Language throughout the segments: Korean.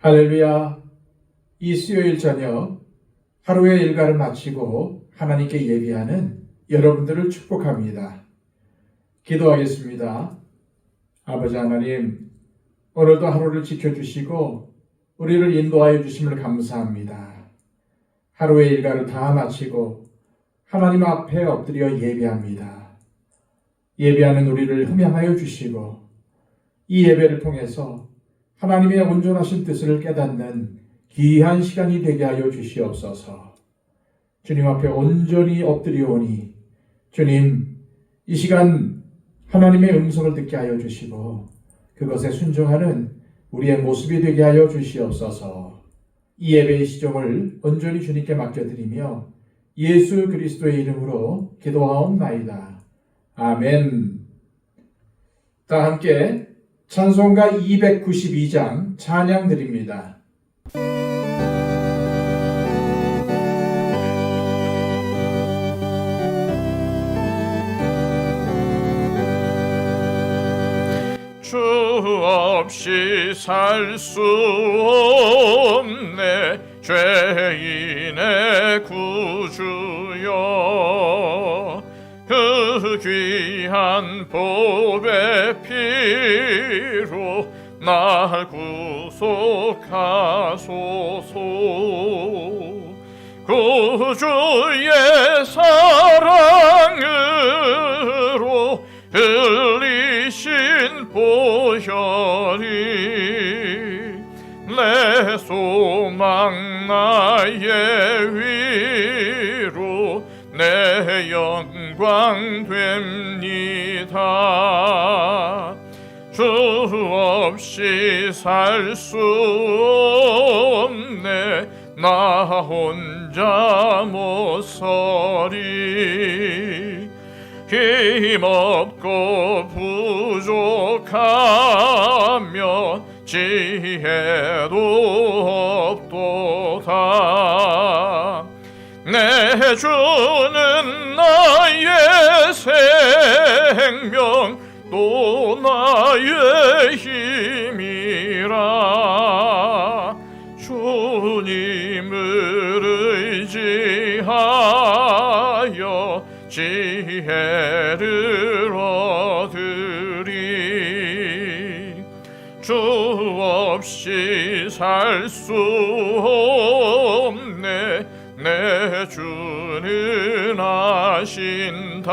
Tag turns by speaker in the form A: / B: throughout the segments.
A: 할렐루야. 이 수요일 저녁 하루의 일과를 마치고 하나님께 예비하는 여러분들을 축복합니다. 기도하겠습니다. 아버지 하나님, 오늘도 하루를 지켜주시고 우리를 인도하여 주심을 감사합니다. 하루의 일과를 다 마치고 하나님 앞에 엎드려 예배합니다. 예배하는 우리를 흠양하여 주시고 이 예배를 통해서 하나님의 온전하신 뜻을 깨닫는 귀한 시간이 되게 하여 주시옵소서. 주님 앞에 온전히 엎드려오니 주님, 이 시간 하나님의 음성을 듣게 하여 주시고 그것에 순종하는 우리의 모습이 되게 하여 주시옵소서. 이 예배의 시종을 온전히 주님께 맡겨드리며 예수 그리스도의 이름으로 기도하옵나이다. 아멘. 다 함께 찬송가 292장 찬양 드립니다.
B: 주 없이 살 수 없네 죄인의 구주여, 그 귀한 보배 피로 날 구속하소서. 구주의 사랑으로 흘리신 보혈이 내 소망 나의 위로 내 영광 됩니다. 주 없이 살 수 없네 나 혼자 못 서리. 힘없고 부족하며 지혜도 없도다. 내 주는 나의 생명 또 나의 힘이라. 주님을 의지하여 지혜를 얻으리. 주 없이 살 수 없네 내 주는 아신다.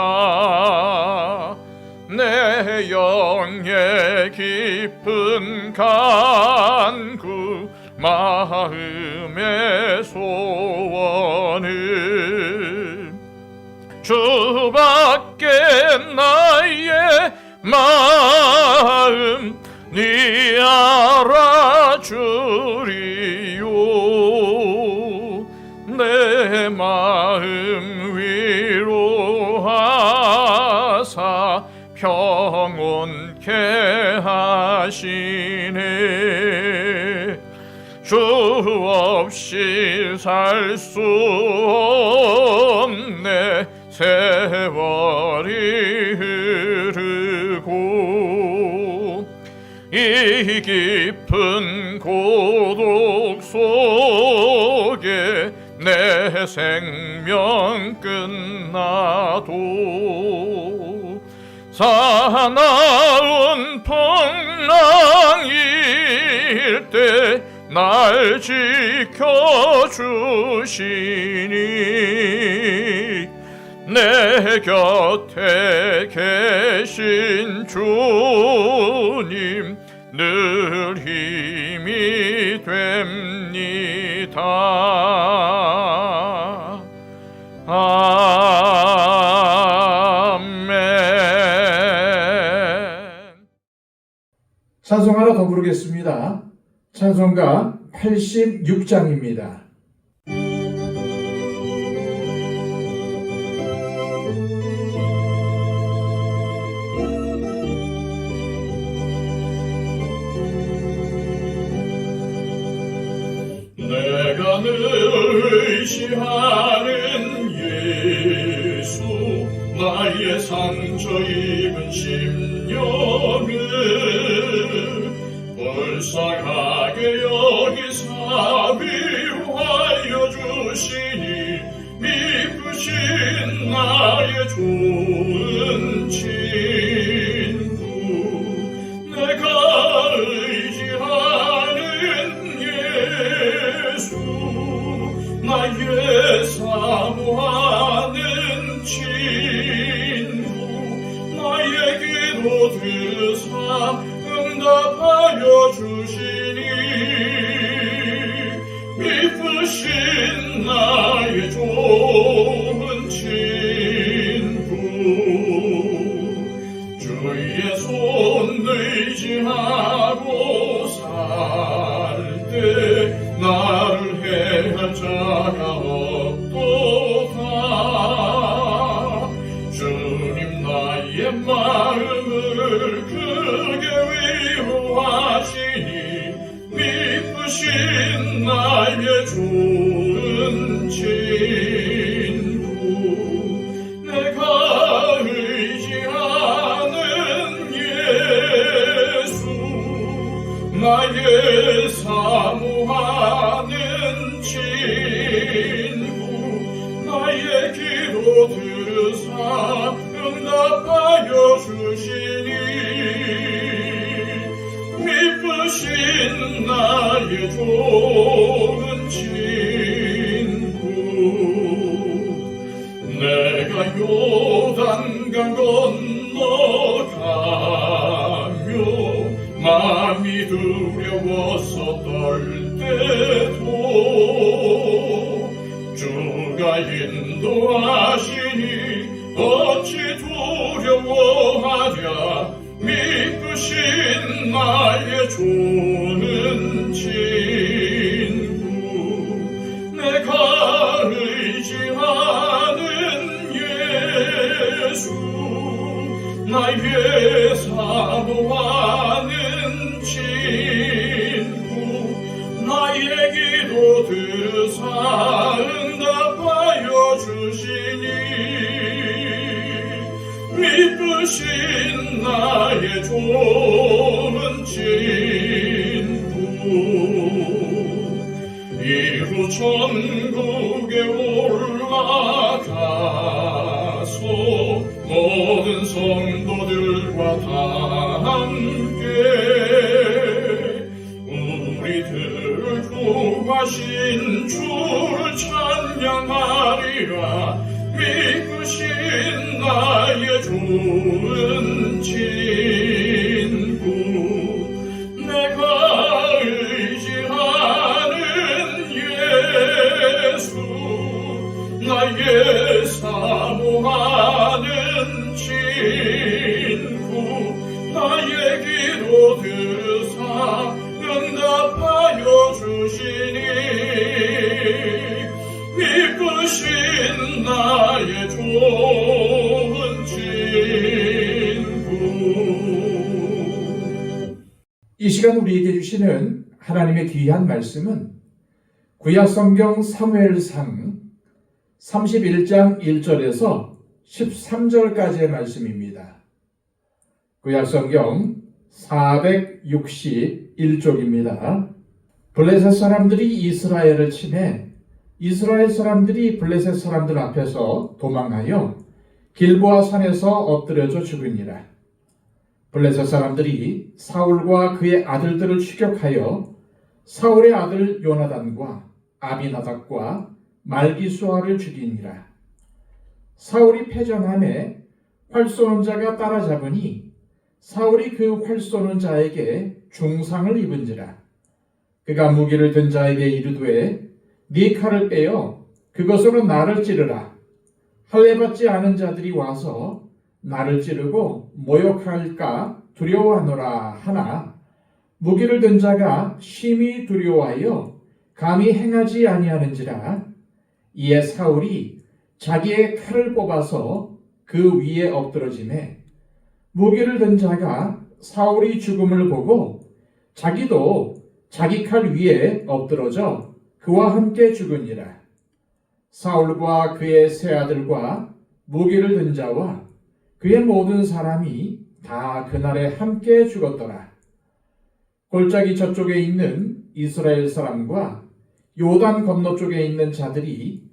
B: 내 영의 깊은 간구 마음의 소원을 주밖에 나의 마음 네 알아주리요. 내 마음 위로하사 평온케 하시네. 주 없이 살 수 없네 세월이 흐르고 이 깊은 고독 속에 내 생명 끝나도 사나운 풍랑일 때 날 지켜주시니 내 곁에 계신 주님 늘 힘이 됩니다. 아멘.
A: 찬송하러 더 부르겠습니다. 찬송가 86장입니다.
B: 내가 늘 의지하는 예수, 나의 상처 입은 심령을 불쌍하게 여기 들으사 응답하여 주시니 미쁘신 나의 좋은 친구 주의 손 의지하고 살 때 나를 해할 자가 없도다 주님 나의 마음을 크게 위로하시니 미쁘신 나의 좋은 친구 내가 의지하는 예수 나의 사모하는 친구 나의 기도 들으사 응답하여 주시니 미쁘신 나의 좋은 친구 내가 요단강 건너가며 마음이 두려워서 떨 때도 주가 인도하시니 어찌 두려워하랴 미쁘신 나의 좋은 친구 내가 의지하는 예수 나의 사모하는 친구 나의 기도 들으사 응답하여 주시니 미쁘신 나의 좋은 친구 이후 천국에 올라가서 모든 성도들과 다 함께 우리들을 구하신 주를 찬양하리라 미쁘신 나의 좋은 친구 내가 의지하는 예수 나의 사모하는 친구 나의 기도 들으사 응답하여 주시니 미쁘신 나의 좋은 친구
A: 이 시간 우리에게 주시는 하나님의 귀한 말씀은 구약성경 사무엘상 31장 1절에서 13절까지의 말씀입니다. 구약성경 461쪽입니다. 블레셋 사람들이 이스라엘을 침해 이스라엘 사람들이 블레셋 사람들 앞에서 도망하여 길보아 산에서 엎드려져 죽으니라. 블레셋 사람들이 사울과 그의 아들들을 추격하여 사울의 아들 요나단과 아비나답과 말기수아를 죽이니라. 사울이 패전함에 활 쏘는 자가 따라잡으니 사울이 그 활 쏘는 자에게 중상을 입은지라. 그가 무기를 든 자에게 이르되 네 칼을 빼어 그것으로 나를 찌르라. 할례받지 않은 자들이 와서 나를 찌르고 모욕할까 두려워하노라 하나 무기를 든 자가 심히 두려워하여 감히 행하지 아니하는지라. 이에 사울이 자기의 칼을 뽑아서 그 위에 엎드러지매 무기를 든 자가 사울이 죽음을 보고 자기도 자기 칼 위에 엎드러져 그와 함께 죽으니라. 사울과 그의 세 아들과 무기를 든 자와 그의 모든 사람이 다 그날에 함께 죽었더라. 골짜기 저쪽에 있는 이스라엘 사람과 요단 건너쪽에 있는 자들이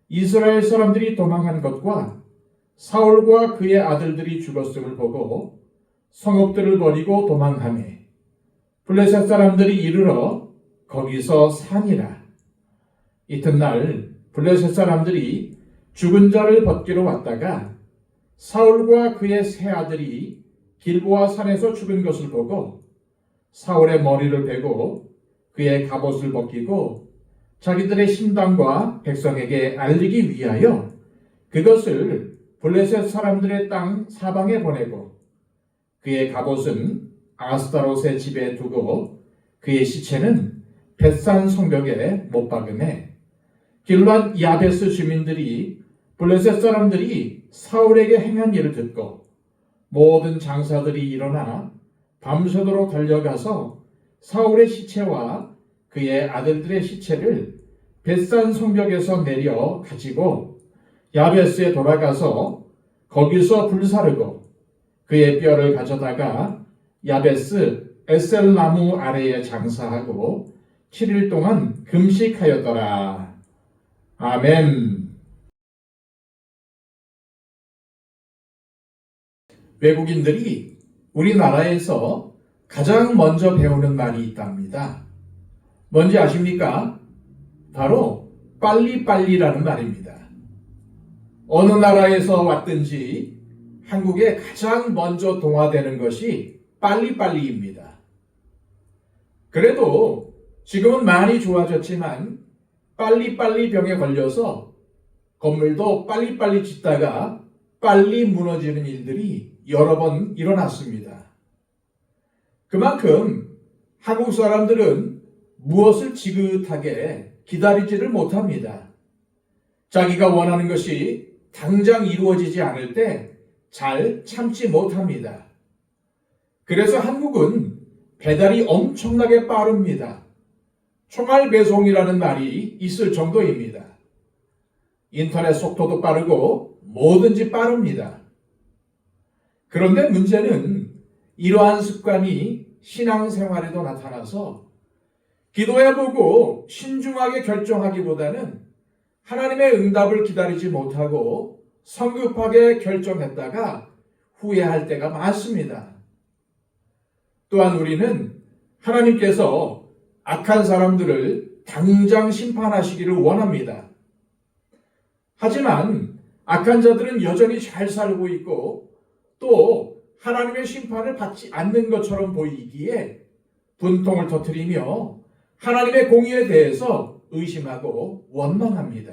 A: 이스라엘 사람들이 도망한 것과 사울과 그의 아들들이 죽었음을 보고 성읍들을 버리고 도망하매 블레셋 사람들이 이르러 거기서 사니라. 이튿날 블레셋 사람들이 죽은 자를 벗기러 왔다가 사울과 그의 세 아들이 길보아 산에서 죽은 것을 보고 사울의 머리를 베고 그의 갑옷을 벗기고 자기들의 신당과 백성에게 알리기 위하여 그것을 블레셋 사람들의 땅 사방에 보내고 그의 갑옷은 아스타롯의 집에 두고 그의 시체는 벳산 성벽에 못 박음에 길르앗 야베스 주민들이 블레셋 사람들이 사울에게 행한 일을 듣고 모든 장사들이 일어나 밤새도록 달려가서 사울의 시체와 그의 아들들의 시체를 벳산 성벽에서 내려 가지고 야베스에 돌아가서 거기서 불사르고 그의 뼈를 가져다가 야베스 에셀 나무 아래에 장사하고 7일 동안 금식하였더라. 아멘. 외국인들이 우리나라에서 가장 먼저 배우는 말이 있답니다. 뭔지 아십니까? 바로 빨리빨리라는 말입니다. 어느 나라에서 왔든지 한국에 가장 먼저 동화되는 것이 빨리빨리입니다. 그래도 지금은 많이 좋아졌지만 빨리빨리 병에 걸려서 건물도 빨리빨리 짓다가 빨리 무너지는 일들이 여러 번 일어났습니다. 그만큼 한국 사람들은 무엇을 지긋하게 기다리지를 못합니다. 자기가 원하는 것이 당장 이루어지지 않을 때 잘 참지 못합니다. 그래서 한국은 배달이 엄청나게 빠릅니다. 총알 배송이라는 말이 있을 정도입니다. 인터넷 속도도 빠르고 뭐든지 빠릅니다. 그런데 문제는 이러한 습관이 신앙생활에도 나타나서 기도해보고 신중하게 결정하기보다는 하나님의 응답을 기다리지 못하고 성급하게 결정했다가 후회할 때가 많습니다. 또한 우리는 하나님께서 악한 사람들을 당장 심판하시기를 원합니다. 하지만 악한 자들은 여전히 잘 살고 있고 또 하나님의 심판을 받지 않는 것처럼 보이기에 분통을 터뜨리며 하나님의 공의에 대해서 의심하고 원망합니다.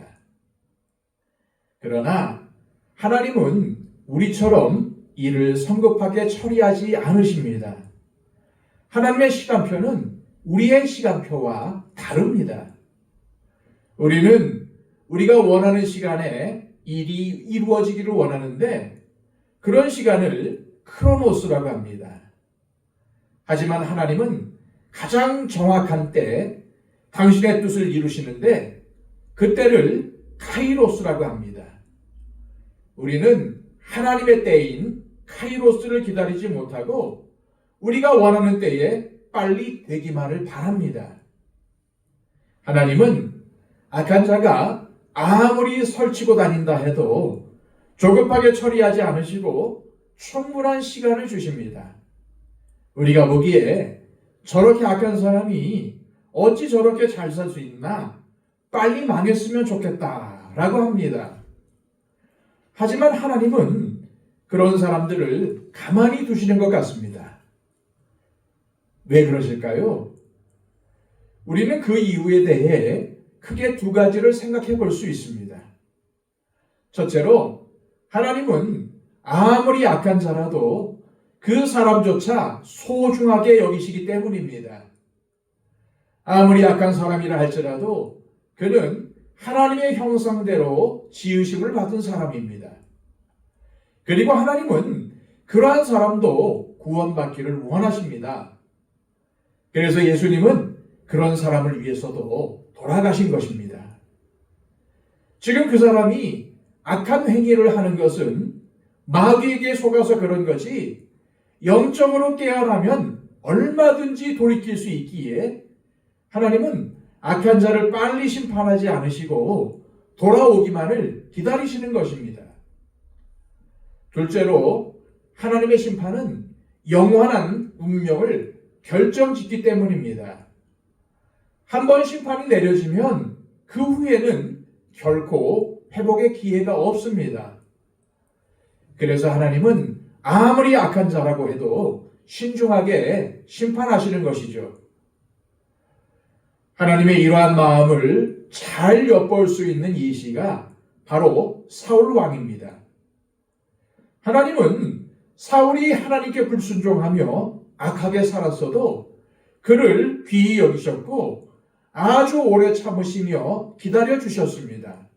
A: 그러나 하나님은 우리처럼 일을 성급하게 처리하지 않으십니다. 하나님의 시간표는 우리의 시간표와 다릅니다. 우리는 우리가 원하는 시간에 일이 이루어지기를 원하는데 그런 시간을 크로노스라고 합니다. 하지만 하나님은 가장 정확한 때 당신의 뜻을 이루시는데 그때를 카이로스라고 합니다. 우리는 하나님의 때인 카이로스를 기다리지 못하고 우리가 원하는 때에 빨리 되기만을 바랍니다. 하나님은 악한 자가 아무리 설치고 다닌다 해도 조급하게 처리하지 않으시고 충분한 시간을 주십니다. 우리가 보기에 저렇게 악한 사람이 어찌 저렇게 잘 살 수 있나? 빨리 망했으면 좋겠다라고 합니다. 하지만 하나님은 그런 사람들을 가만히 두시는 것 같습니다. 왜 그러실까요? 우리는 그 이유에 대해 크게 두 가지를 생각해 볼 수 있습니다. 첫째로 하나님은 아무리 악한 자라도 그 사람조차 소중하게 여기시기 때문입니다. 아무리 악한 사람이라 할지라도 그는 하나님의 형상대로 지으심을 받은 사람입니다. 그리고 하나님은 그러한 사람도 구원받기를 원하십니다. 그래서 예수님은 그런 사람을 위해서도 돌아가신 것입니다. 지금 그 사람이 악한 행위를 하는 것은 마귀에게 속아서 그런 거지 영적으로 깨어나면 얼마든지 돌이킬 수 있기에 하나님은 악한 자를 빨리 심판하지 않으시고 돌아오기만을 기다리시는 것입니다. 둘째로 하나님의 심판은 영원한 운명을 결정짓기 때문입니다. 한 번 심판이 내려지면 그 후에는 결코 회복의 기회가 없습니다. 그래서 하나님은 아무리 악한 자라고 해도 신중하게 심판하시는 것이죠. 하나님의 이러한 마음을 잘 엿볼 수 있는 예시가 바로 사울 왕입니다. 하나님은 사울이 하나님께 불순종하며 악하게 살았어도 그를 귀히 여기셨고 아주 오래 참으시며 기다려 주셨습니다.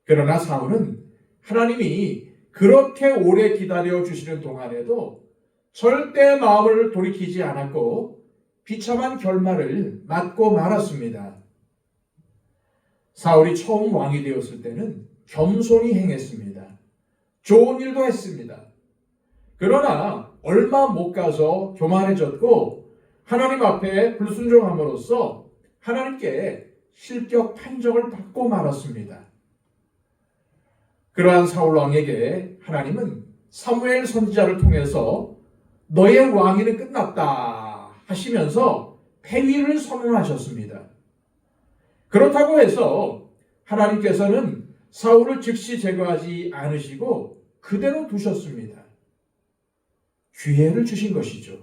A: 그러나 사울은 하나님이 그렇게 오래 기다려 주시는 동안에도 절대 마음을 돌이키지 않았고 비참한 결말을 맞고 말았습니다. 사울이 처음 왕이 되었을 때는 겸손히 행했습니다. 좋은 일도 했습니다. 그러나 얼마 못 가서 교만해졌고 하나님 앞에 불순종함으로써 하나님께 실격 판정을 받고 말았습니다. 그러한 사울 왕에게 하나님은 사무엘 선지자를 통해서 너의 왕위는 끝났다 하시면서 폐위를 선언하셨습니다. 그렇다고 해서 하나님께서는 사울을 즉시 제거하지 않으시고 그대로 두셨습니다. 기회를 주신 것이죠.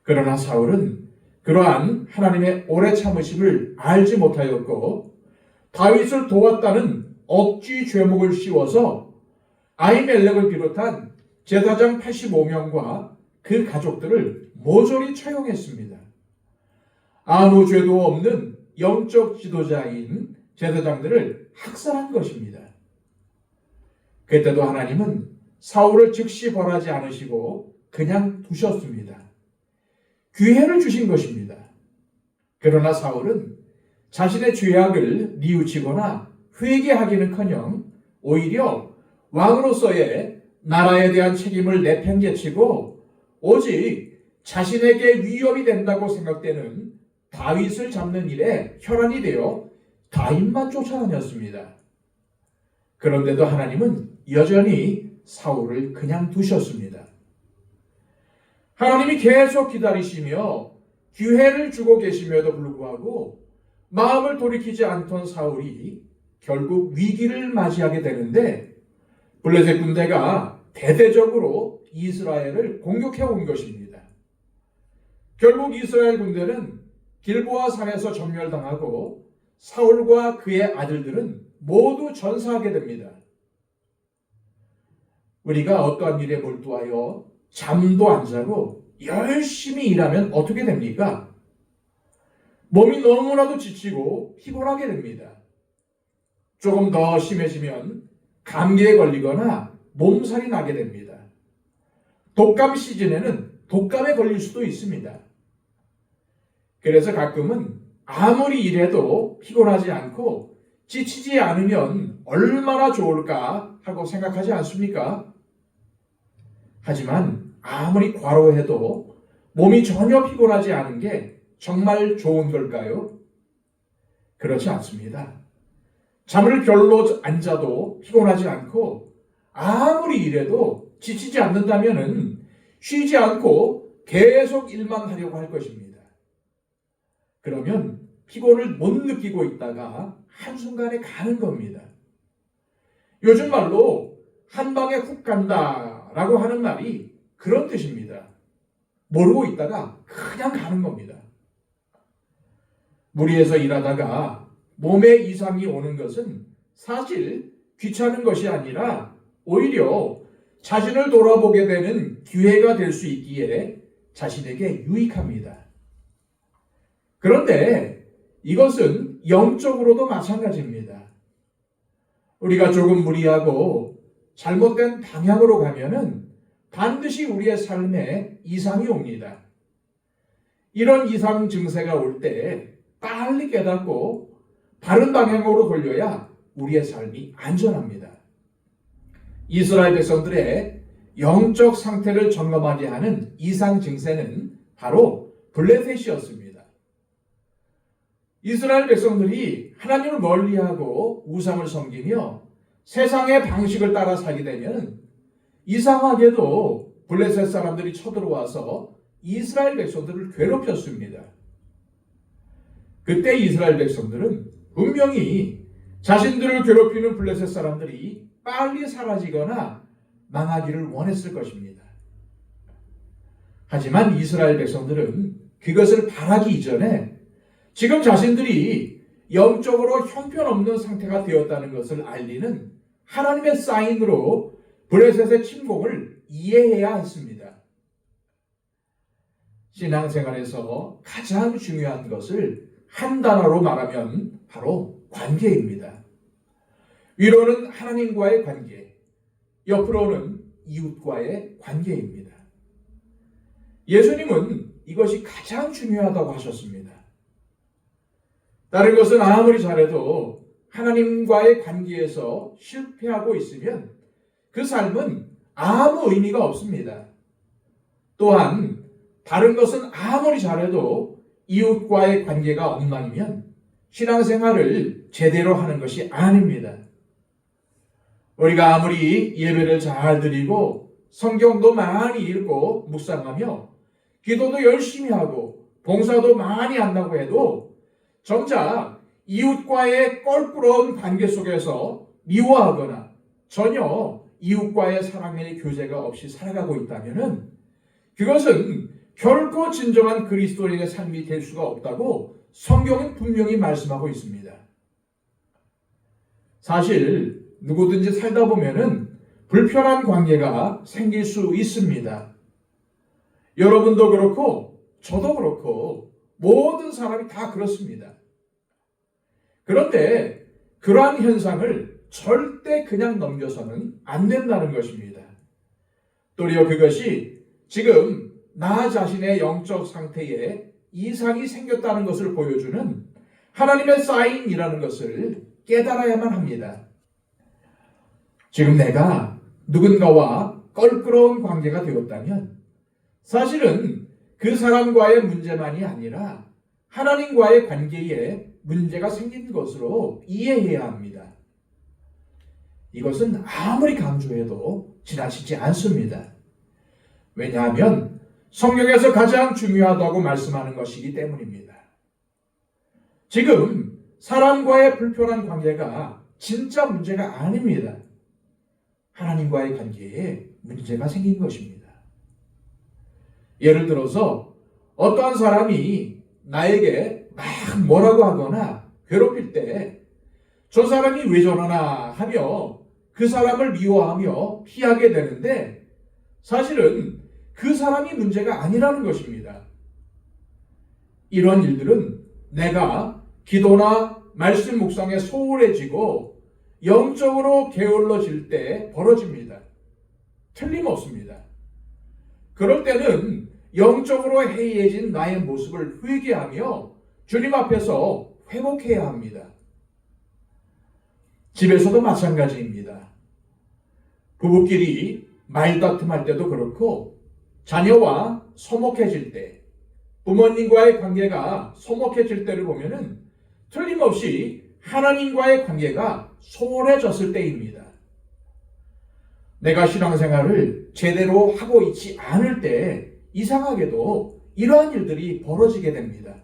A: 그러나 사울은 그러한 하나님의 오래 참으심을 알지 못하였고 다윗을 도왔다는 억지 죄목을 씌워서 아히멜렉을 비롯한 제사장 85명과 그 가족들을 모조리 처형했습니다. 아무 죄도 없는 영적 지도자인 제사장들을 학살한 것입니다. 그때도 하나님은 사울을 즉시 벌하지 않으시고 그냥 두셨습니다. 기회를 주신 것입니다. 그러나 사울은 자신의 죄악을 뉘우치거나 회개하기는커녕 오히려 왕으로서의 나라에 대한 책임을 내팽개치고 오직 자신에게 위협이 된다고 생각되는 다윗을 잡는 일에 혈안이 되어 다윗만 쫓아다녔습니다. 그런데도 하나님은 여전히 사울을 그냥 두셨습니다. 하나님이 계속 기다리시며 기회를 주고 계심에도 불구하고 마음을 돌이키지 않던 사울이 결국 위기를 맞이하게 되는데 블레셋 군대가 대대적으로 이스라엘을 공격해 온 것입니다. 결국 이스라엘 군대는 길보아 산에서 전멸당하고 사울과 그의 아들들은 모두 전사하게 됩니다. 우리가 어떠한 일에 몰두하여 잠도 안 자고 열심히 일하면 어떻게 됩니까? 몸이 너무나도 지치고 피곤하게 됩니다. 조금 더 심해지면 감기에 걸리거나 몸살이 나게 됩니다. 독감 시즌에는 독감에 걸릴 수도 있습니다. 그래서 가끔은 아무리 일해도 피곤하지 않고 지치지 않으면 얼마나 좋을까 하고 생각하지 않습니까? 하지만 아무리 과로해도 몸이 전혀 피곤하지 않은 게 정말 좋은 걸까요? 그렇지 않습니다. 잠을 별로 안 자도 피곤하지 않고 아무리 일해도 지치지 않는다면 쉬지 않고 계속 일만 하려고 할 것입니다. 그러면 피곤을 못 느끼고 있다가 한순간에 가는 겁니다. 요즘 말로 한 방에 훅 간다라고 하는 말이 그런 뜻입니다. 모르고 있다가 그냥 가는 겁니다. 무리해서 일하다가 몸에 이상이 오는 것은 사실 귀찮은 것이 아니라 오히려 자신을 돌아보게 되는 기회가 될 수 있기에 자신에게 유익합니다. 그런데 이것은 영적으로도 마찬가지입니다. 우리가 조금 무리하고 잘못된 방향으로 가면은 반드시 우리의 삶에 이상이 옵니다. 이런 이상 증세가 올 때 빨리 깨닫고 바른 방향으로 돌려야 우리의 삶이 안전합니다. 이스라엘 백성들의 영적 상태를 점검하게 하는 이상 증세는 바로 블레셋이었습니다. 이스라엘 백성들이 하나님을 멀리하고 우상을 섬기며 세상의 방식을 따라 살게 되면 이상하게도 블레셋 사람들이 쳐들어와서 이스라엘 백성들을 괴롭혔습니다. 그때 이스라엘 백성들은 분명히 자신들을 괴롭히는 블레셋 사람들이 빨리 사라지거나 망하기를 원했을 것입니다. 하지만 이스라엘 백성들은 그것을 바라기 이전에 지금 자신들이 영적으로 형편없는 상태가 되었다는 것을 알리는 하나님의 사인으로 블레셋의 침공을 이해해야 했습니다. 신앙생활에서 가장 중요한 것을 한 단어로 말하면 바로 관계입니다. 위로는 하나님과의 관계, 옆으로는 이웃과의 관계입니다. 예수님은 이것이 가장 중요하다고 하셨습니다. 다른 것은 아무리 잘해도 하나님과의 관계에서 실패하고 있으면 그 삶은 아무 의미가 없습니다. 또한 다른 것은 아무리 잘해도 이웃과의 관계가 엉망이면 신앙생활을 제대로 하는 것이 아닙니다. 우리가 아무리 예배를 잘 드리고 성경도 많이 읽고 묵상하며 기도도 열심히 하고 봉사도 많이 한다고 해도 정작 이웃과의 껄끄러운 관계 속에서 미워하거나 전혀 이웃과의 사랑의 교제가 없이 살아가고 있다면 그것은 결코 진정한 그리스도인의 삶이 될 수가 없다고 성경은 분명히 말씀하고 있습니다. 사실 누구든지 살다 보면은 불편한 관계가 생길 수 있습니다. 여러분도 그렇고 저도 그렇고 모든 사람이 다 그렇습니다. 그런데 그러한 현상을 절대 그냥 넘겨서는 안 된다는 것입니다. 도리어 그것이 지금 나 자신의 영적 상태에 이상이 생겼다는 것을 보여주는 하나님의 사인이라는 것을 깨달아야만 합니다. 지금 내가 누군가와 껄끄러운 관계가 되었다면 사실은 그 사람과의 문제만이 아니라 하나님과의 관계에 문제가 생긴 것으로 이해해야 합니다. 이것은 아무리 강조해도 지나치지 않습니다. 왜냐하면 성경에서 가장 중요하다고 말씀하는 것이기 때문입니다. 지금 사람과의 불편한 관계가 진짜 문제가 아닙니다. 하나님과의 관계에 문제가 생긴 것입니다. 예를 들어서 어떠한 사람이 나에게 막 뭐라고 하거나 괴롭힐 때 저 사람이 왜 저러나 하며 그 사람을 미워하며 피하게 되는데 사실은 그 사람이 문제가 아니라는 것입니다. 이런 일들은 내가 기도나 말씀 묵상에 소홀해지고 영적으로 게을러질 때 벌어집니다. 틀림없습니다. 그럴 때는 영적으로 해이해진 나의 모습을 회개하며 주님 앞에서 회복해야 합니다. 집에서도 마찬가지입니다. 부부끼리 말다툼할 때도 그렇고 자녀와 서먹해질 때, 부모님과의 관계가 서먹해질 때를 보면은 틀림없이 하나님과의 관계가 소홀해졌을 때입니다. 내가 신앙생활을 제대로 하고 있지 않을 때 이상하게도 이러한 일들이 벌어지게 됩니다.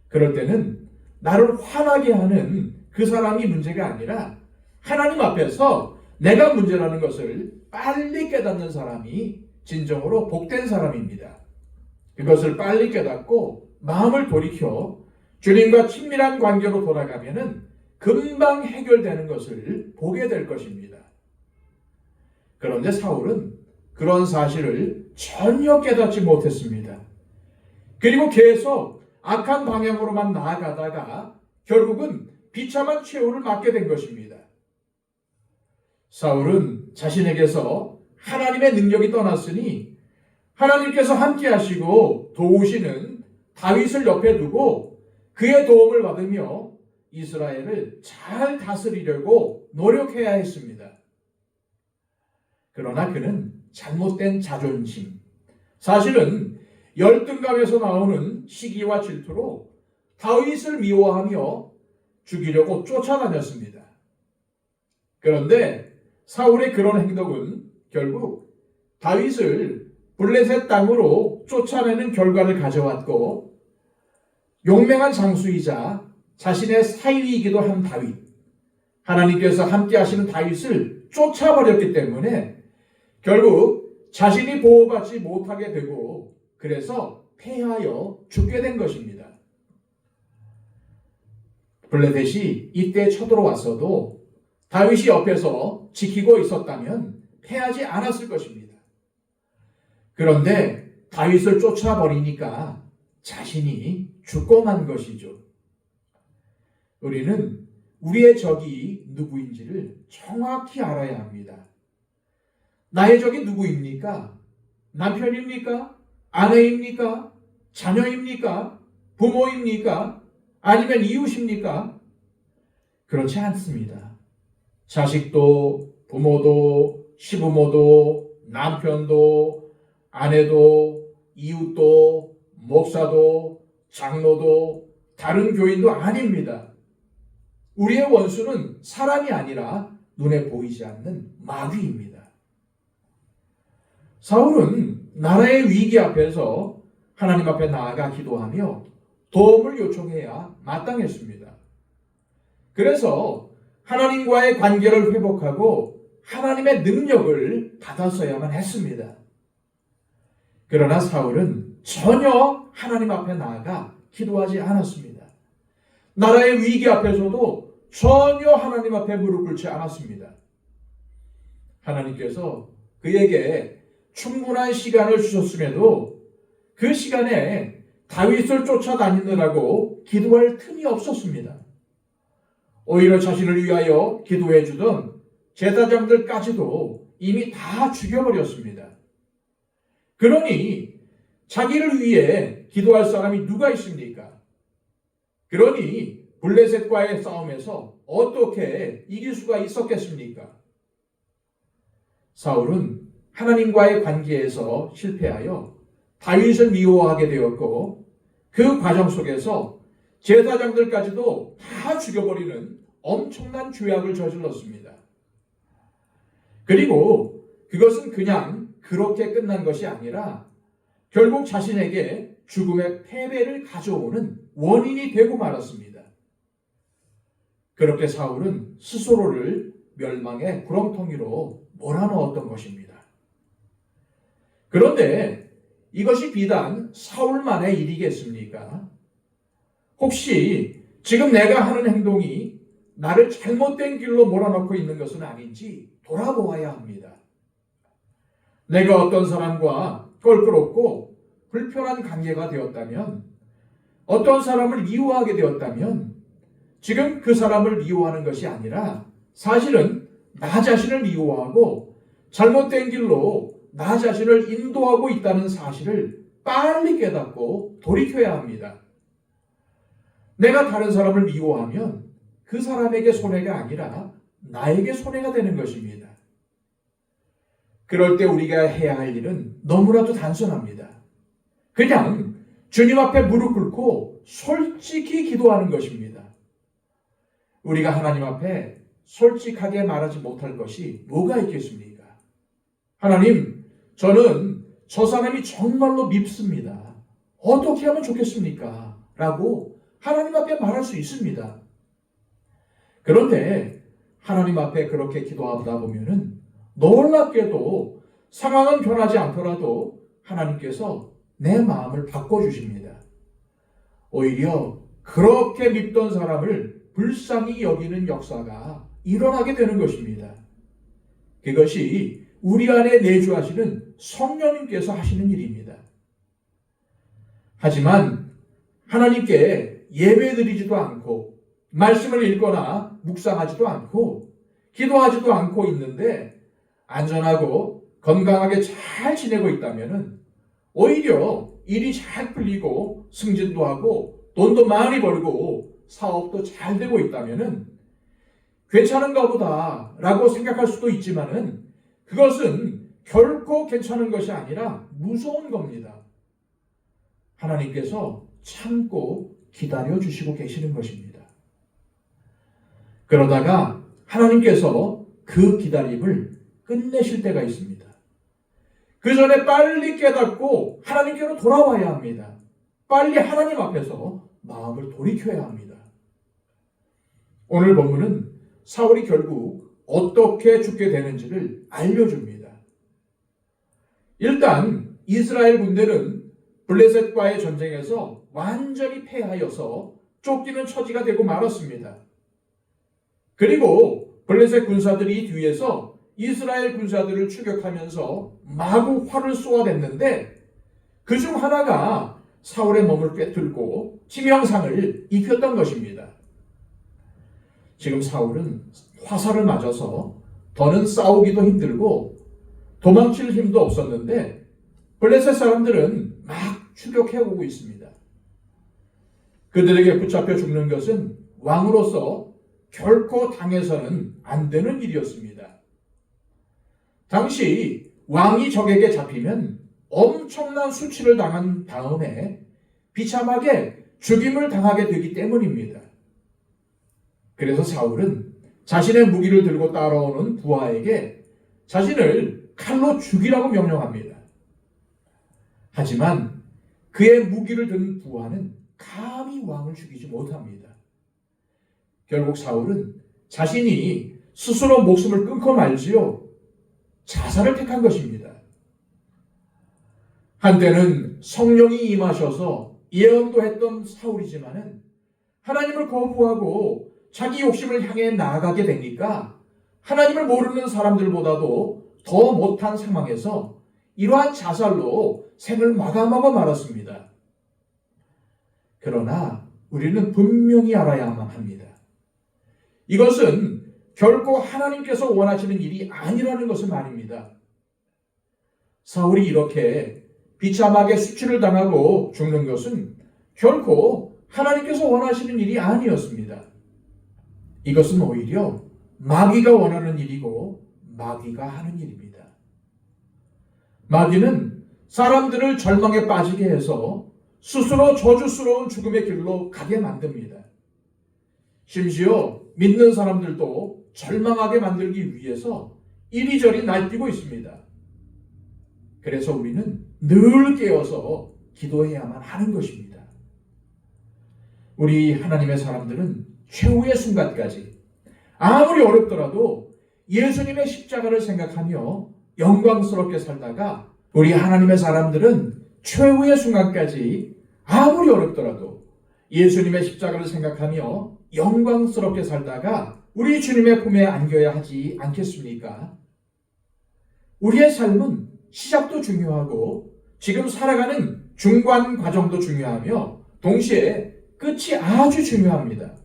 A: 그럴 때는 나를 화나게 하는 그 사람이 문제가 아니라 하나님 앞에서 내가 문제라는 것을 빨리 깨닫는 사람이 진정으로 복된 사람입니다. 그것을 빨리 깨닫고 마음을 돌이켜 주님과 친밀한 관계로 돌아가면은 금방 해결되는 것을 보게 될 것입니다. 그런데 사울은 그런 사실을 전혀 깨닫지 못했습니다. 그리고 계속 악한 방향으로만 나아가다가 결국은 비참한 최후를 맞게 된 것입니다. 사울은 자신에게서 하나님의 능력이 떠났으니 하나님께서 함께 하시고 도우시는 다윗을 옆에 두고 그의 도움을 받으며 이스라엘을 잘 다스리려고 노력해야 했습니다. 그러나 그는 잘못된 자존심, 사실은 열등감에서 나오는 시기와 질투로 다윗을 미워하며 죽이려고 쫓아다녔습니다. 그런데 사울의 그런 행동은 결국 다윗을 블레셋 땅으로 쫓아내는 결과를 가져왔고 용맹한 장수이자 자신의 사위이기도 한 다윗, 하나님께서 함께 하시는 다윗을 쫓아버렸기 때문에 결국 자신이 보호받지 못하게 되고 그래서 패하여 죽게 된 것입니다. 블레셋이 이때 쳐들어왔어도 다윗이 옆에서 지키고 있었다면 패하지 않았을 것입니다. 그런데 다윗을 쫓아버리니까 자신이 죽고 만 것이죠. 우리는 우리의 적이 누구인지를 정확히 알아야 합니다. 나의 적이 누구입니까? 남편입니까? 아내입니까? 자녀입니까? 부모입니까? 아니면 이웃입니까? 그렇지 않습니다. 자식도, 부모도, 시부모도, 남편도, 아내도, 이웃도, 목사도, 장로도, 다른 교인도 아닙니다. 우리의 원수는 사람이 아니라 눈에 보이지 않는 마귀입니다. 사울은 나라의 위기 앞에서 하나님 앞에 나아가 기도하며 도움을 요청해야 마땅했습니다. 그래서 하나님과의 관계를 회복하고 하나님의 능력을 받았어야만 했습니다. 그러나 사울은 전혀 하나님 앞에 나아가 기도하지 않았습니다. 나라의 위기 앞에서도 전혀 하나님 앞에 무릎 꿇지 않았습니다. 하나님께서 그에게 충분한 시간을 주셨음에도 그 시간에 다윗을 쫓아다니느라고 기도할 틈이 없었습니다. 오히려 자신을 위하여 기도해 주던 제사장들까지도 이미 다 죽여버렸습니다. 그러니 자기를 위해 기도할 사람이 누가 있습니까? 그러니 블레셋과의 싸움에서 어떻게 이길 수가 있었겠습니까? 사울은 하나님과의 관계에서 실패하여 다윗을 미워하게 되었고 그 과정 속에서 제사장들까지도 다 죽여버리는 엄청난 죄악을 저질렀습니다. 그리고 그것은 그냥 그렇게 끝난 것이 아니라 결국 자신에게 죽음의 패배를 가져오는 원인이 되고 말았습니다. 그렇게 사울은 스스로를 멸망의 구렁텅이로 몰아넣었던 것입니다. 그런데 이것이 비단 사울만의 일이겠습니까? 혹시 지금 내가 하는 행동이 나를 잘못된 길로 몰아넣고 있는 것은 아닌지 돌아보아야 합니다. 내가 어떤 사람과 껄끄럽고 불편한 관계가 되었다면, 어떤 사람을 미워하게 되었다면 지금 그 사람을 미워하는 것이 아니라 사실은 나 자신을 미워하고 잘못된 길로 나 자신을 인도하고 있다는 사실을 빨리 깨닫고 돌이켜야 합니다. 내가 다른 사람을 미워하면 그 사람에게 손해가 아니라 나에게 손해가 되는 것입니다. 그럴 때 우리가 해야 할 일은 너무나도 단순합니다. 그냥 주님 앞에 무릎 꿇고 솔직히 기도하는 것입니다. 우리가 하나님 앞에 솔직하게 말하지 못할 것이 뭐가 있겠습니까? 하나님, 저는 저 사람이 정말로 밉습니다. 어떻게 하면 좋겠습니까? 라고 하나님 앞에 말할 수 있습니다. 그런데 하나님 앞에 그렇게 기도하다 보면은 놀랍게도 상황은 변하지 않더라도 하나님께서 내 마음을 바꿔주십니다. 오히려 그렇게 밉던 사람을 불쌍히 여기는 역사가 일어나게 되는 것입니다. 그것이 우리 안에 내주하시는 성령님께서 하시는 일입니다. 하지만 하나님께 예배드리지도 않고 말씀을 읽거나 묵상하지도 않고 기도하지도 않고 있는데 안전하고 건강하게 잘 지내고 있다면 오히려 일이 잘 풀리고 승진도 하고 돈도 많이 벌고 사업도 잘 되고 있다면 괜찮은가 보다 라고 생각할 수도 있지만은 그것은 결코 괜찮은 것이 아니라 무서운 겁니다. 하나님께서 참고 기다려 주시고 계시는 것입니다. 그러다가 하나님께서 그 기다림을 끝내실 때가 있습니다. 그 전에 빨리 깨닫고 하나님께로 돌아와야 합니다. 빨리 하나님 앞에서 마음을 돌이켜야 합니다. 오늘 본문은 사울이 결국 어떻게 죽게 되는지를 알려줍니다. 일단 이스라엘 군대는 블레셋과의 전쟁에서 완전히 패하여서 쫓기는 처지가 되고 말았습니다. 그리고 블레셋 군사들이 뒤에서 이스라엘 군사들을 추격하면서 마구 활을 쏘아댔는데 그중 하나가 사울의 몸을 꿰뚫고 치명상을 입혔던 것입니다. 지금 사울은 화살을 맞아서 더는 싸우기도 힘들고 도망칠 힘도 없었는데 블레셋 사람들은 막 추격해 오고 있습니다. 그들에게 붙잡혀 죽는 것은 왕으로서 결코 당해서는 안 되는 일이었습니다. 당시 왕이 적에게 잡히면 엄청난 수치를 당한 다음에 비참하게 죽임을 당하게 되기 때문입니다. 그래서 사울은 자신의 무기를 들고 따라오는 부하에게 자신을 칼로 죽이라고 명령합니다. 하지만 그의 무기를 든 부하는 감히 왕을 죽이지 못합니다. 결국 사울은 자신이 스스로 목숨을 끊고 말지요 자살을 택한 것입니다. 한때는 성령이 임하셔서 예언도 했던 사울이지만은 하나님을 거부하고 자기 욕심을 향해 나아가게 되니까 하나님을 모르는 사람들보다도 더 못한 상황에서 이러한 자살로 생을 마감하고 말았습니다. 그러나 우리는 분명히 알아야만 합니다. 이것은 결코 하나님께서 원하시는 일이 아니라는 것은 말입니다. 사울이 이렇게 비참하게 수치를 당하고 죽는 것은 결코 하나님께서 원하시는 일이 아니었습니다. 이것은 오히려 마귀가 원하는 일이고 마귀가 하는 일입니다. 마귀는 사람들을 절망에 빠지게 해서 스스로 저주스러운 죽음의 길로 가게 만듭니다. 심지어 믿는 사람들도 절망하게 만들기 위해서 이리저리 날뛰고 있습니다. 그래서 우리는 늘 깨어서 기도해야만 하는 것입니다. 우리 하나님의 사람들은 최후의 순간까지 아무리 어렵더라도 예수님의 십자가를 생각하며 영광스럽게 살다가 우리 하나님의 사람들은 최후의 순간까지 아무리 어렵더라도 예수님의 십자가를 생각하며 영광스럽게 살다가 우리 주님의 품에 안겨야 하지 않겠습니까? 우리의 삶은 시작도 중요하고 지금 살아가는 중간 과정도 중요하며 동시에 끝이 아주 중요합니다.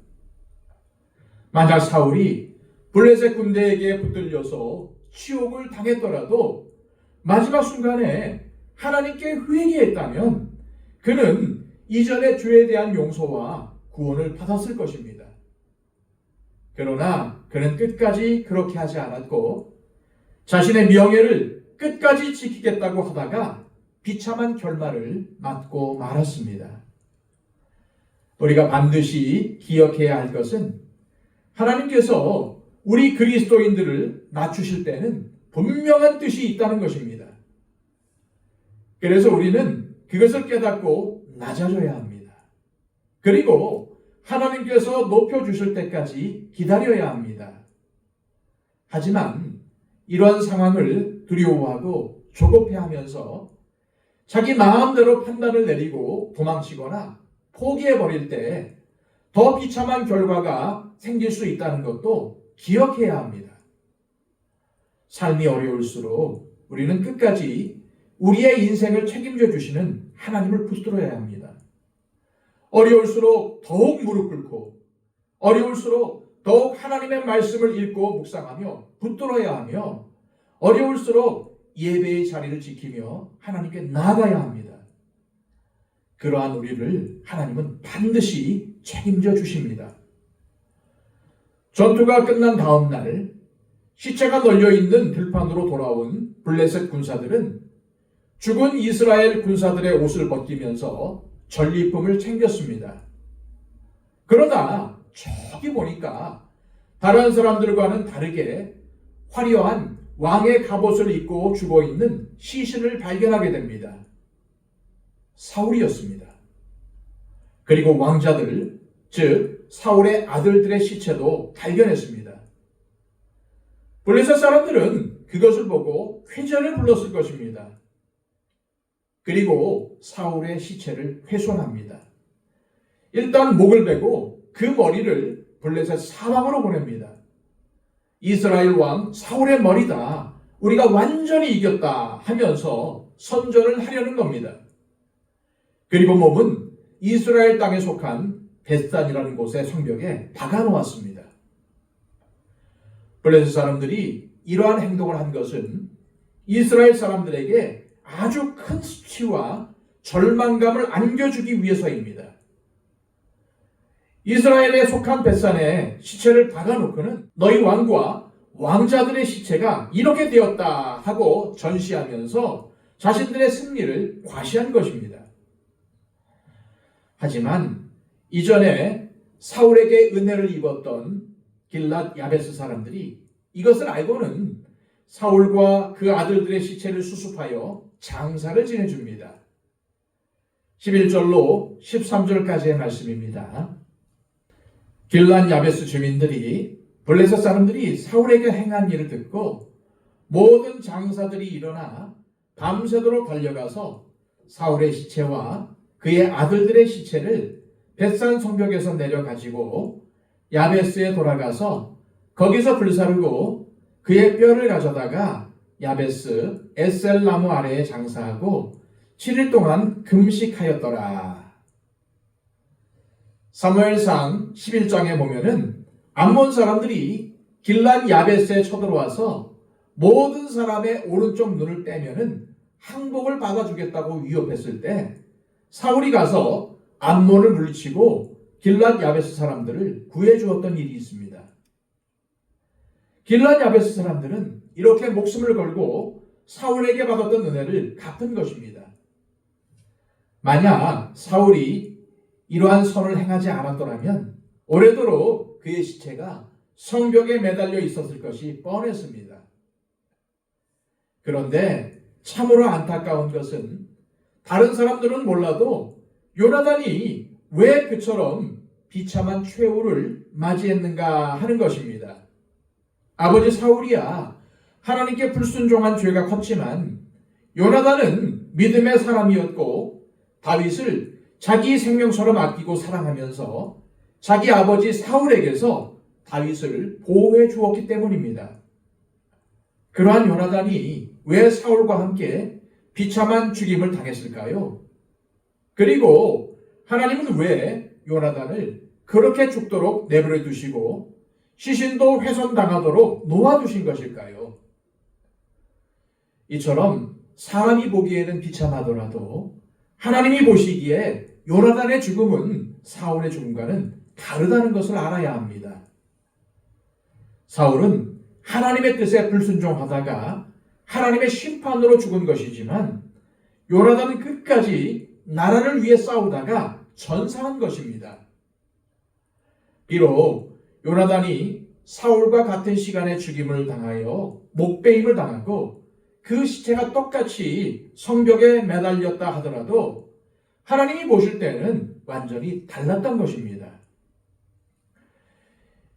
A: 만약 사울이 블레셋 군대에게 붙들려서 치욕을 당했더라도 마지막 순간에 하나님께 회개했다면 그는 이전의 죄에 대한 용서와 구원을 받았을 것입니다. 그러나 그는 끝까지 그렇게 하지 않았고 자신의 명예를 끝까지 지키겠다고 하다가 비참한 결말을 맞고 말았습니다. 우리가 반드시 기억해야 할 것은 하나님께서 우리 그리스도인들을 낮추실 때는 분명한 뜻이 있다는 것입니다. 그래서 우리는 그것을 깨닫고 낮아져야 합니다. 그리고 하나님께서 높여주실 때까지 기다려야 합니다. 하지만 이러한 상황을 두려워하고 조급해하면서 자기 마음대로 판단을 내리고 도망치거나 포기해버릴 때 더 비참한 결과가 생길 수 있다는 것도 기억해야 합니다. 삶이 어려울수록 우리는 끝까지 우리의 인생을 책임져 주시는 하나님을 붙들어야 합니다. 어려울수록 더욱 무릎 꿇고 어려울수록 더욱 하나님의 말씀을 읽고 묵상하며 붙들어야 하며 어려울수록 예배의 자리를 지키며 하나님께 나아가야 합니다. 그러한 우리를 하나님은 반드시 책임져 주십니다. 전투가 끝난 다음 날 시체가 널려있는 들판으로 돌아온 블레셋 군사들은 죽은 이스라엘 군사들의 옷을 벗기면서 전리품을 챙겼습니다. 그러다 저기 보니까 다른 사람들과는 다르게 화려한 왕의 갑옷을 입고 죽어있는 시신을 발견하게 됩니다. 사울이었습니다. 그리고 왕자들, 즉 사울의 아들들의 시체도 발견했습니다. 블레셋 사람들은 그것을 보고 회전을 불렀을 것입니다. 그리고 사울의 시체를 훼손합니다. 일단 목을 베고 그 머리를 블레셋 사방으로 보냅니다. 이스라엘 왕 사울의 머리다, 우리가 완전히 이겼다 하면서 선전을 하려는 겁니다. 그리고 몸은 이스라엘 땅에 속한 벳산이라는 곳의 성벽에 박아놓았습니다. 블레셋 사람들이 이러한 행동을 한 것은 이스라엘 사람들에게 아주 큰 수치와 절망감을 안겨주기 위해서입니다. 이스라엘에 속한 벳산에 시체를 박아놓고는 너희 왕과 왕자들의 시체가 이렇게 되었다 하고 전시하면서 자신들의 승리를 과시한 것입니다. 하지만 이전에 사울에게 은혜를 입었던 길랏 야베스 사람들이 이것을 알고는 사울과 그 아들들의 시체를 수습하여 장사를 지내줍니다. 11절로 13절까지의 말씀입니다. 길랏 야베스 주민들이 블레셋 사람들이 사울에게 행한 일을 듣고 모든 장사들이 일어나 밤새도록 달려가서 사울의 시체와 그의 아들들의 시체를 벳산 성벽에서 내려가지고 야베스에 돌아가서 거기서 불사르고 그의 뼈를 가져다가 야베스 에셀 나무 아래에 장사하고 7일 동안 금식하였더라. 사무엘상 11장에 보면은 암몬 사람들이 길랏 야베스에 쳐들어와서 모든 사람의 오른쪽 눈을 떼면은 항복을 받아주겠다고 위협했을 때 사울이 가서 암몬을 물리치고 길랏 야베스 사람들을 구해주었던 일이 있습니다. 길랏 야베스 사람들은 이렇게 목숨을 걸고 사울에게 받았던 은혜를 갚은 것입니다. 만약 사울이 이러한 선을 행하지 않았더라면 오래도록 그의 시체가 성벽에 매달려 있었을 것이 뻔했습니다. 그런데 참으로 안타까운 것은 다른 사람들은 몰라도 요나단이 왜 그처럼 비참한 최후를 맞이했는가 하는 것입니다. 아버지 사울이야 하나님께 불순종한 죄가 컸지만 요나단은 믿음의 사람이었고 다윗을 자기 생명처럼 아끼고 사랑하면서 자기 아버지 사울에게서 다윗을 보호해 주었기 때문입니다. 그러한 요나단이 왜 사울과 함께 비참한 죽임을 당했을까요? 그리고 하나님은 왜 요나단을 그렇게 죽도록 내버려 두시고 시신도 훼손당하도록 놓아두신 것일까요? 이처럼 사람이 보기에는 비참하더라도 하나님이 보시기에 요나단의 죽음은 사울의 죽음과는 다르다는 것을 알아야 합니다. 사울은 하나님의 뜻에 불순종하다가 하나님의 심판으로 죽은 것이지만 요나단은 끝까지 나라를 위해 싸우다가 전사한 것입니다. 비록 요나단이 사울과 같은 시간에 죽임을 당하여 목베임을 당하고 그 시체가 똑같이 성벽에 매달렸다 하더라도 하나님이 보실 때는 완전히 달랐던 것입니다.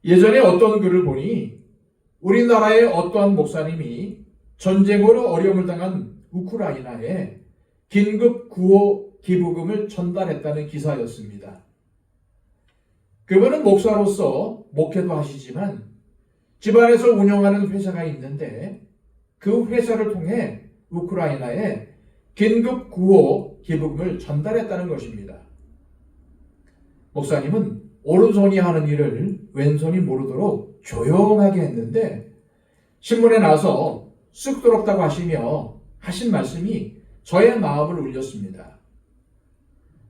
A: 예전에 어떤 글을 보니 우리나라의 어떠한 목사님이 전쟁으로 어려움을 당한 우크라이나에 긴급 구호 기부금을 전달했다는 기사였습니다. 그분은 목사로서 목회도 하시지만 집안에서 운영하는 회사가 있는데 그 회사를 통해 우크라이나에 긴급 구호 기부금을 전달했다는 것입니다. 목사님은 오른손이 하는 일을 왼손이 모르도록 조용하게 했는데 신문에 나서 쑥스럽다고 하시며 하신 말씀이 저의 마음을 울렸습니다.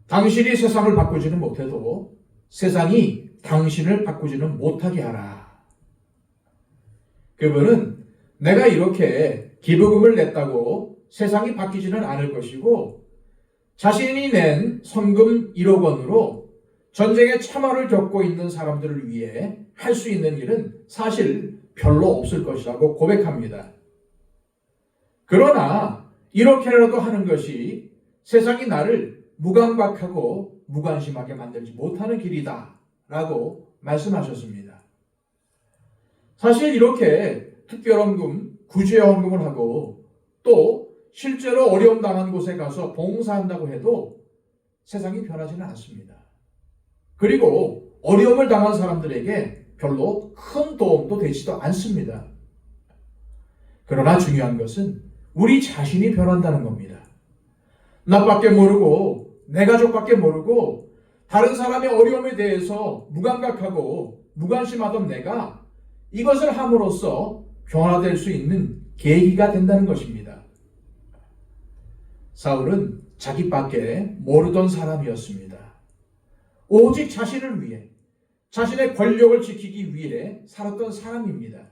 A: 당신이 세상을 바꾸지는 못해도 세상이 당신을 바꾸지는 못하게 하라. 그분은 내가 이렇게 기부금을 냈다고 세상이 바뀌지는 않을 것이고 자신이 낸 성금 1억 원으로 전쟁의 참화를 겪고 있는 사람들을 위해 할 수 있는 일은 사실 별로 없을 것이라고 고백합니다. 그러나 이렇게라도 하는 것이 세상이 나를 무감각하고 무관심하게 만들지 못하는 길이다 라고 말씀하셨습니다. 사실 이렇게 특별헌금, 구제헌금을 하고 또 실제로 어려움 당한 곳에 가서 봉사한다고 해도 세상이 변하지는 않습니다. 그리고 어려움을 당한 사람들에게 별로 큰 도움도 되지도 않습니다. 그러나 중요한 것은 우리 자신이 변한다는 겁니다. 나밖에 모르고 내 가족밖에 모르고 다른 사람의 어려움에 대해서 무감각하고 무관심하던 내가 이것을 함으로써 변화될 수 있는 계기가 된다는 것입니다. 사울은 자기밖에 모르던 사람이었습니다. 오직 자신을 위해, 자신의 권력을 지키기 위해 살았던 사람입니다.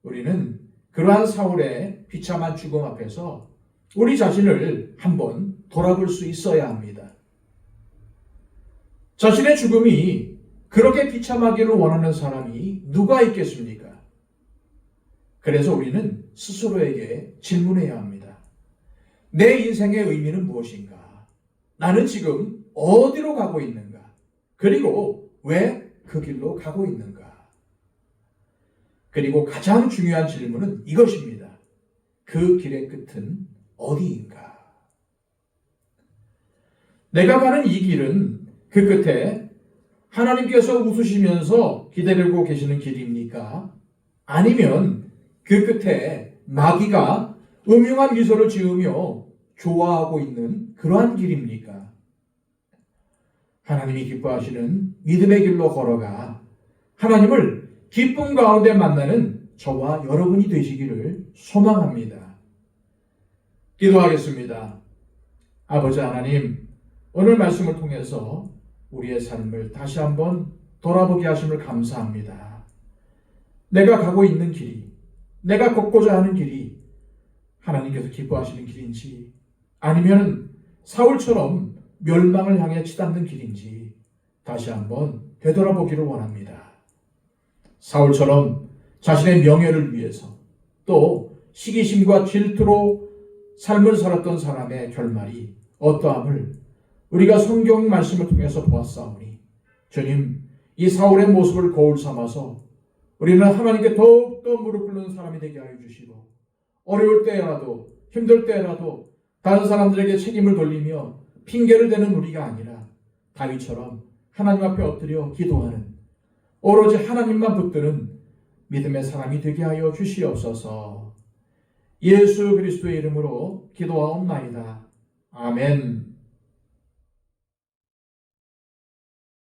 A: 우리는 그러한 사울의 비참한 죽음 앞에서 우리 자신을 한번 돌아볼 수 있어야 합니다. 자신의 죽음이 그렇게 비참하기를 원하는 사람이 누가 있겠습니까? 그래서 우리는 스스로에게 질문해야 합니다. 내 인생의 의미는 무엇인가? 나는 지금 어디로 가고 있는가? 그리고 왜 그 길로 가고 있는가? 그리고 가장 중요한 질문은 이것입니다. 그 길의 끝은 어디인가? 내가 가는 이 길은 그 끝에 하나님께서 웃으시면서 기다리고 계시는 길입니까? 아니면 그 끝에 마귀가 음흉한 미소를 지으며 좋아하고 있는 그러한 길입니까? 하나님이 기뻐하시는 믿음의 길로 걸어가 하나님을 기쁨 가운데 만나는 저와 여러분이 되시기를 소망합니다. 기도하겠습니다. 아버지 하나님, 오늘 말씀을 통해서 우리의 삶을 다시 한번 돌아보게 하심을 감사합니다. 내가 가고 있는 길이, 내가 걷고자 하는 길이 하나님께서 기뻐하시는 길인지 아니면 사울처럼 멸망을 향해 치닫는 길인지 다시 한번 되돌아보기를 원합니다. 사울처럼 자신의 명예를 위해서 또 시기심과 질투로 삶을 살았던 사람의 결말이 어떠함을 우리가 성경 말씀을 통해서 보았사오니 주님, 이 사울의 모습을 거울 삼아서 우리는 하나님께 더욱더 무릎 꿇는 사람이 되게 하여 주시고 어려울 때라도 힘들 때라도 다른 사람들에게 책임을 돌리며 핑계를 대는 우리가 아니라 다윗처럼 하나님 앞에 엎드려 기도하는 오로지 하나님만 붙드는 믿음의 사람이 되게 하여 주시옵소서. 예수 그리스도의 이름으로 기도하옵나이다. 아멘.